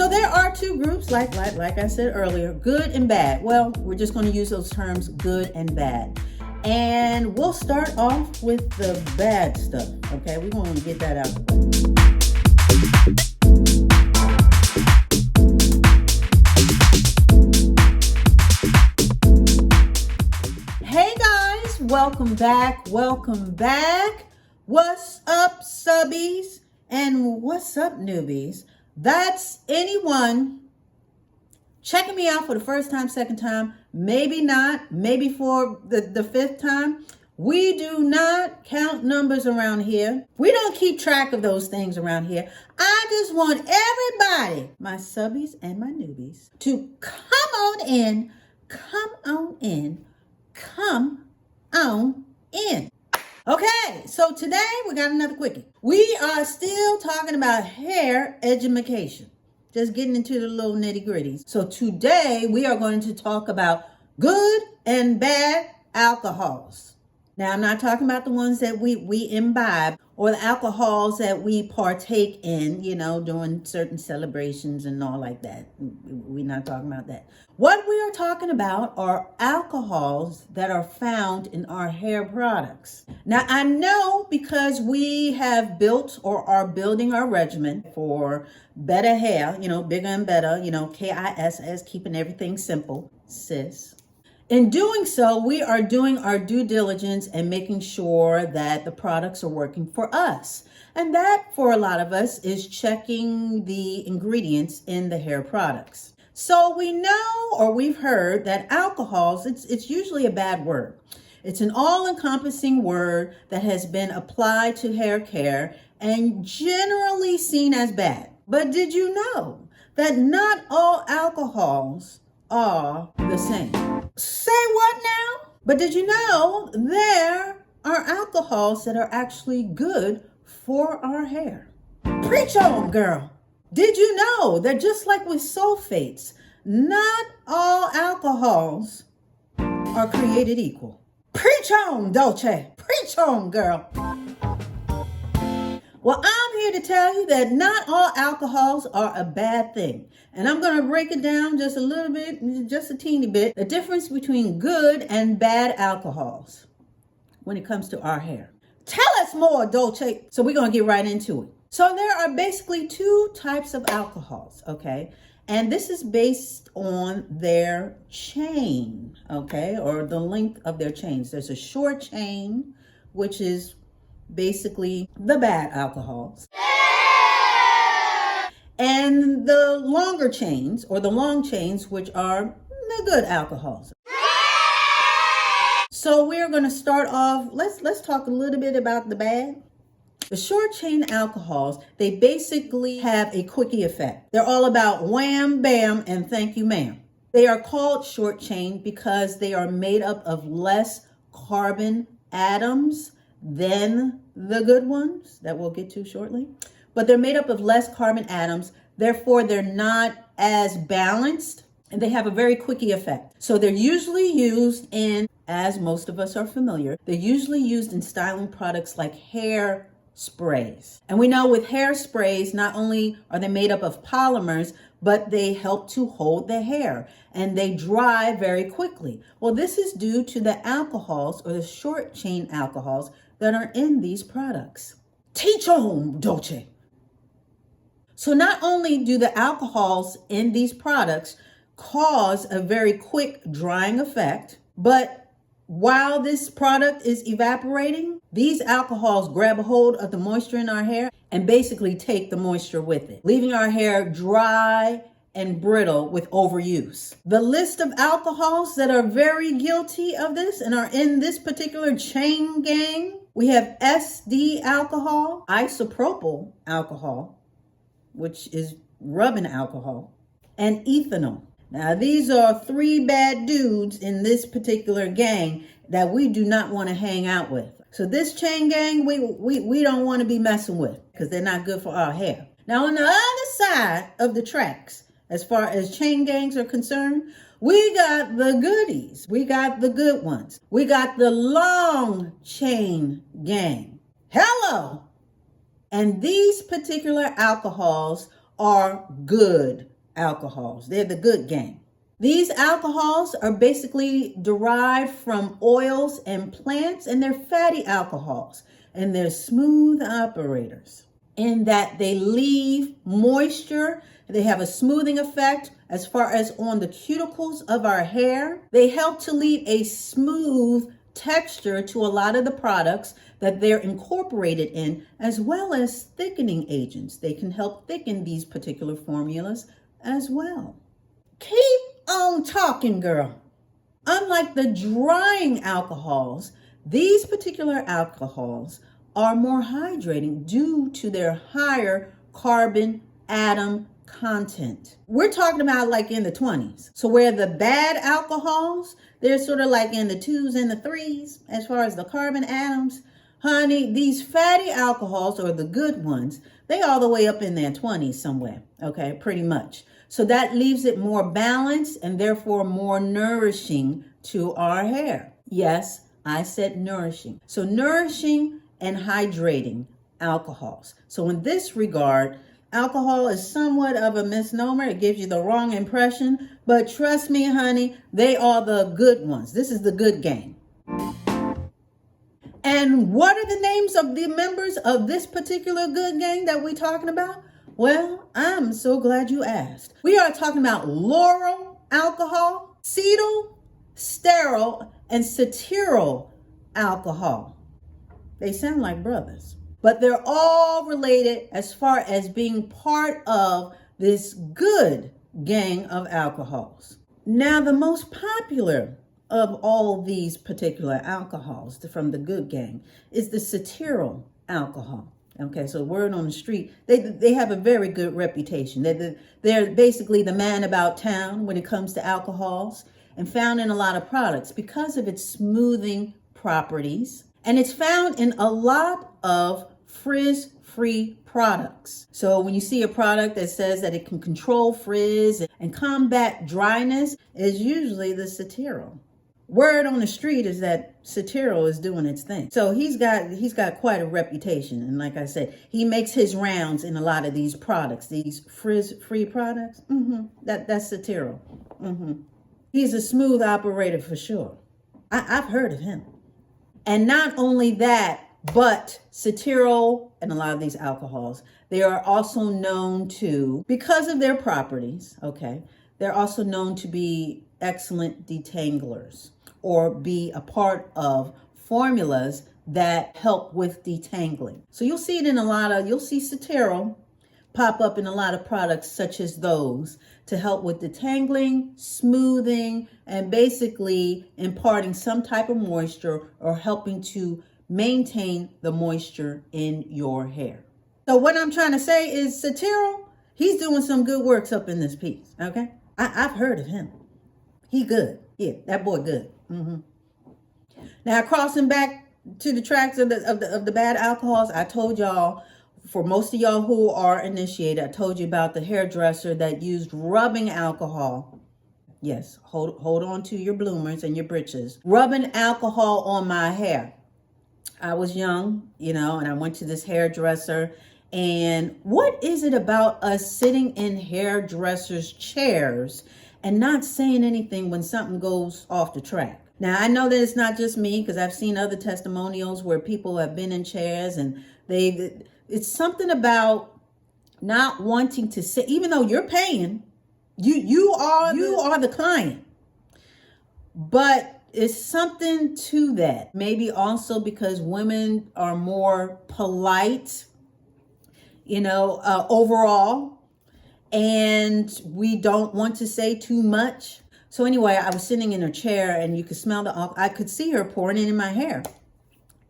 So there are two groups, like I said earlier, good and bad. Well, we're just going to use those terms, good and bad. And we'll start off with the bad stuff, okay? We're going to get that out of the way. Hey guys, welcome back. What's up, subbies? And what's up, newbies? That's anyone checking me out for the first time, second time, maybe not, maybe for the fifth time. We do not count numbers around here. We don't keep track of those things around here. I just want everybody, my subbies and my newbies, to come on in. Okay, so today we got another quickie. We are still talking about hair education. Just getting into the little nitty gritties. So today we are going to talk about good and bad alcohols. Now, I'm not talking about the ones that we imbibe or the alcohols that we partake in, during certain celebrations and all like that. We're not talking about that. What we are talking about are alcohols that are found in our hair products. Now, I know because we have built or are building our regimen for better hair, bigger and better, KISS, keeping everything simple, sis. In doing so, we are doing our due diligence and making sure that the products are working for us. And that, for a lot of us, is checking the ingredients in the hair products. So we know, or we've heard, that alcohols, it's usually a bad word. It's an all-encompassing word that has been applied to hair care and generally seen as bad. But did you know that not all alcohols are the same? Say what now? But did you know there are alcohols that are actually good for our hair? Preach on, girl. Did you know that just like with sulfates, not all alcohols are created equal? Preach on, Dolce. Preach on, girl. Well, I'm here to tell you that not all alcohols are a bad thing. And I'm going to break it down just a little bit, just a teeny bit, the difference between good and bad alcohols when it comes to our hair. Tell us more, Dolce. So we're going to get right into it. So there are basically two types of alcohols, okay? And this is based on their chain, okay? Or the length of their chains. There's a short chain, which is basically the bad alcohols. And the longer chains, or the long chains, which are the good alcohols. So we're going to start off, let's talk a little bit about the bad. The short chain alcohols, they basically have a quickie effect. They're all about wham, bam, and thank you, ma'am. They are called short chain because they are made up of less carbon atoms than the good ones that we'll get to shortly. But they're made up of less carbon atoms. Therefore, they're not as balanced and they have a very quickie effect. So they're usually used in, as most of us are familiar, they're usually used in styling products like hair sprays. And we know with hair sprays, not only are they made up of polymers, but they help to hold the hair and they dry very quickly. Well, this is due to the alcohols or the short chain alcohols that are in these products. Teach on, Dolce. So not only do the alcohols in these products cause a very quick drying effect, but while this product is evaporating, these alcohols grab a hold of the moisture in our hair and basically take the moisture with it, leaving our hair dry and brittle with overuse. The list of alcohols that are very guilty of this and are in this particular chain gang, we have SD alcohol, isopropyl alcohol, which is rubbing alcohol, and ethanol. Now, these are three bad dudes in this particular gang that we do not want to hang out with. So this chain gang, we don't want to be messing with because they're not good for our hair. Now, on the other side of the tracks, as far as chain gangs are concerned, we got the goodies. We got the good ones. We got the long chain gang. Hello. And these particular alcohols are good alcohols. They're the good gang. These alcohols are basically derived from oils and plants, and they're fatty alcohols, and they're smooth operators in that they leave moisture. They have a smoothing effect as far as on the cuticles of our hair. They help to leave a smooth texture to a lot of the products that they're incorporated in, as well as thickening agents. They can help thicken these particular formulas as well. Keep on talking, girl. Unlike the drying alcohols, these particular alcohols are more hydrating due to their higher carbon atom content. We're talking about like in the 20s. So where the bad alcohols, they're sort of like in the 2s and the 3s as far as the carbon atoms. Honey, these fatty alcohols, or the good ones, they all the way up in their 20s somewhere, okay, pretty much. So that leaves it more balanced and therefore more nourishing to our hair. Yes, I said nourishing. So nourishing and hydrating alcohols. So in this regard, alcohol is somewhat of a misnomer. It gives you the wrong impression, but trust me, honey, they are the good ones. This is the good gang. And what are the names of the members of this particular good gang that we're talking about? Well, I'm so glad you asked. We are talking about lauryl alcohol, cetyl, sterol, and cetyl alcohol. They sound like brothers, but they're all related as far as being part of this good gang of alcohols. Now, the most popular of all these particular alcohols from the good gang is the cetyl alcohol. Okay, so word on the street, they have a very good reputation. They're basically the man about town when it comes to alcohols, and found in a lot of products because of its smoothing properties. And it's found in a lot of frizz-free products. So when you see a product that says that it can control frizz and combat dryness, it's usually the cetyl. Word on the street is that cetyl is doing its thing. So he's got quite a reputation. And like I said, he makes his rounds in a lot of these products, these frizz-free products. That's cetyl. He's a smooth operator for sure. I've heard of him. And not only that, but cetyl and a lot of these alcohols, they are also known to, because of their properties, okay, they're also known to be excellent detanglers or be a part of formulas that help with detangling. So you'll see it in you'll see cetyl pop up in a lot of products such as those to help with detangling, smoothing, and basically imparting some type of moisture or helping to maintain the moisture in your hair. So what I'm trying to say is cetyl, he's doing some good works up in this piece, okay? I've heard of him. He good. Yeah, that boy good. Now, crossing back to the tracks of the bad alcohols, I told y'all, for most of y'all who are initiated, I told you about the hairdresser that used rubbing alcohol. Yes, hold on to your bloomers and your britches. Rubbing alcohol on my hair. I was young, and I went to this hairdresser. And what is it about us sitting in hairdressers' chairs and not saying anything when something goes off the track? Now, I know that it's not just me, because I've seen other testimonials where people have been in chairs and it's something about not wanting to say, even though you're paying, you are the client. But it's something to that. Maybe also because women are more polite, overall, and we don't want to say too much. So anyway, I was sitting in her chair and you could smell I could see her pouring it in my hair.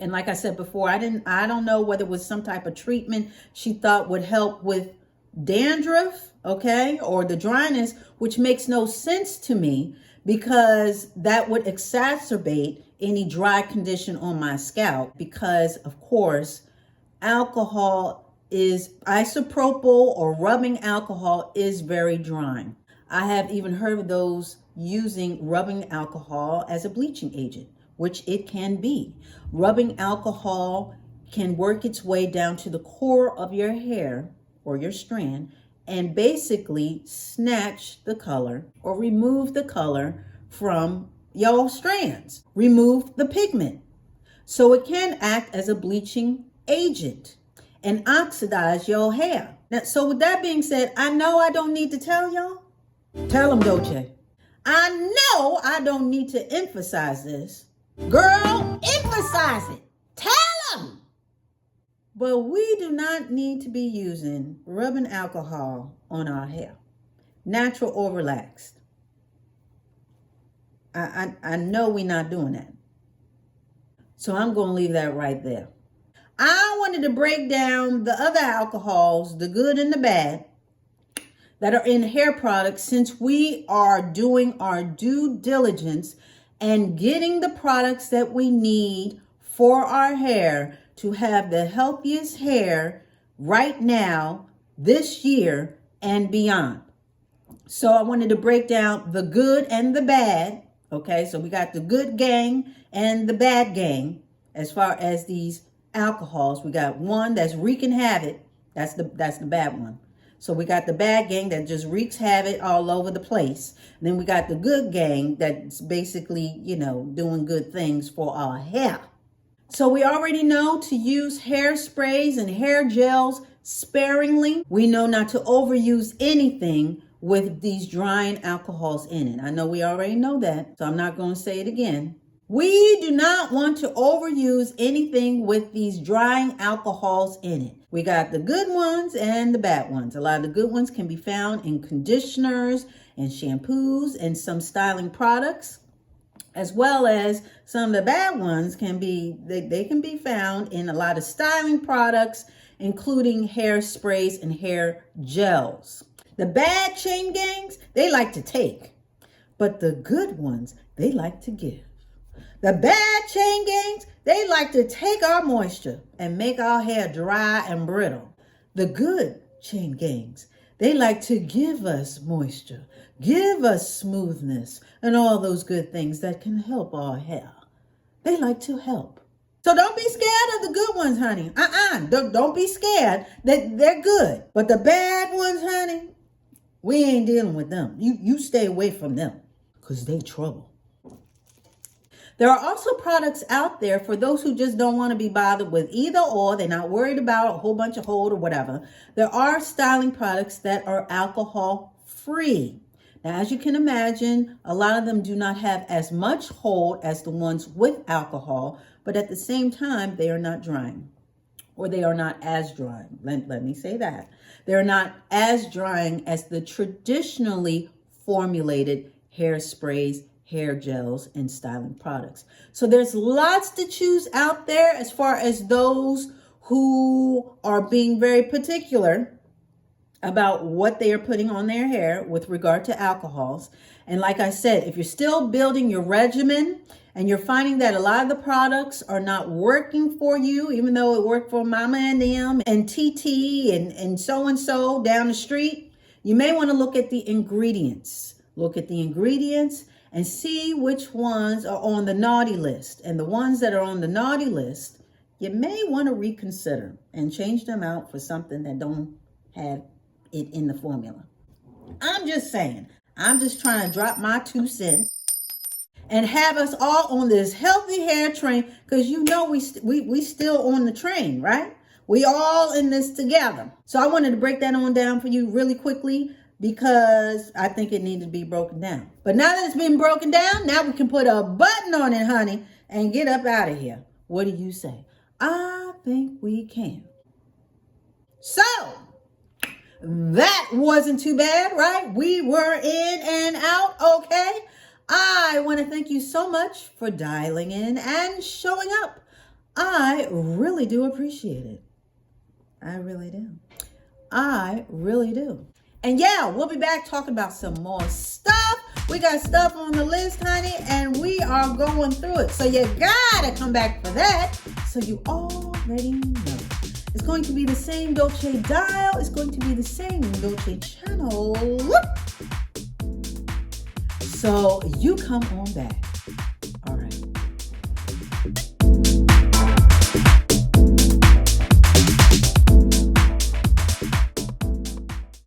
And like I said before, I don't know whether it was some type of treatment she thought would help with dandruff, okay, or the dryness, which makes no sense to me, because that would exacerbate any dry condition on my scalp, because of course, alcohol is isopropyl, or rubbing alcohol is very drying. I have even heard of those using rubbing alcohol as a bleaching agent, which it can be. Rubbing alcohol can work its way down to the core of your hair or your strand and basically snatch the color or remove the color from your strands. Remove the pigment. So it can act as a bleaching agent and oxidize your hair. Now, so with that being said, I know I don't need to tell y'all. Tell them, Dolce. I know I don't need to emphasize this. Girl, emphasize it. Tell them. But we do not need to be using rubbing alcohol on our hair, natural or relaxed. I know we're not doing that. So I'm going to leave that right there. I wanted to break down the other alcohols, the good and the bad, that are in hair products, since we are doing our due diligence and getting the products that we need for our hair to have the healthiest hair right now, this year, and beyond. So I wanted to break down the good and the bad. Okay, so we got the good gang and the bad gang as far as these alcohols. We got one that's wreaking havoc. That's the bad one. So we got the bad gang that just wreaks havoc all over the place. And then we got the good gang that's basically, doing good things for our hair. So we already know to use hairsprays and hair gels sparingly. We know not to overuse anything with these drying alcohols in it. I know we already know that, so I'm not going to say it again. We do not want to overuse anything with these drying alcohols in it. We got the good ones and the bad ones. A lot of the good ones can be found in conditioners and shampoos and some styling products, as well as some of the bad ones can be found in a lot of styling products, including hairsprays and hair gels. The bad chain gangs, they like to take, but the good ones, they like to give. The bad chain gangs, they like to take our moisture and make our hair dry and brittle. The good chain gangs, they like to give us moisture, give us smoothness, and all those good things that can help our hair. They like to help. So don't be scared of the good ones, honey. Don't be scared. They're good. But the bad ones, honey, we ain't dealing with them. You stay away from them because they trouble. There are also products out there for those who just don't want to be bothered with either or. They're not worried about a whole bunch of hold or whatever. There are styling products that are alcohol free. Now, as you can imagine, a lot of them do not have as much hold as the ones with alcohol, but at the same time, they are not drying, or they are not as drying. Let me say that. They're not as drying as the traditionally formulated hairsprays, hair gels, and styling products. So there's lots to choose out there as far as those who are being very particular about what they are putting on their hair with regard to alcohols. And like I said, if you're still building your regimen and you're finding that a lot of the products are not working for you, even though it worked for Mama and them and TT and so down the street, you may want to look at the ingredients. Look at the ingredients and see which ones are on the naughty list. And the ones that are on the naughty list, you may want to reconsider and change them out for something that don't have it in the formula. I'm just saying. I'm just trying to drop my 2 cents and have us all on this healthy hair train, because we still on the train, right? We all in this together. So I wanted to break that on down for you really quickly, because I think it needed to be broken down. But now that it's been broken down, now we can put a button on it, honey, and get up out of here. What do you say? I think we can. So that wasn't too bad, right? We were in and out, okay? I want to thank you so much for dialing in and showing up. I really do appreciate it. I really do. I really do. And yeah, we'll be back talking about some more stuff. We got stuff on the list, honey, and we are going through it. So you gotta come back for that. So you already know. It's going to be the same Dolce dial. It's going to be the same Dolce channel. So you come on back.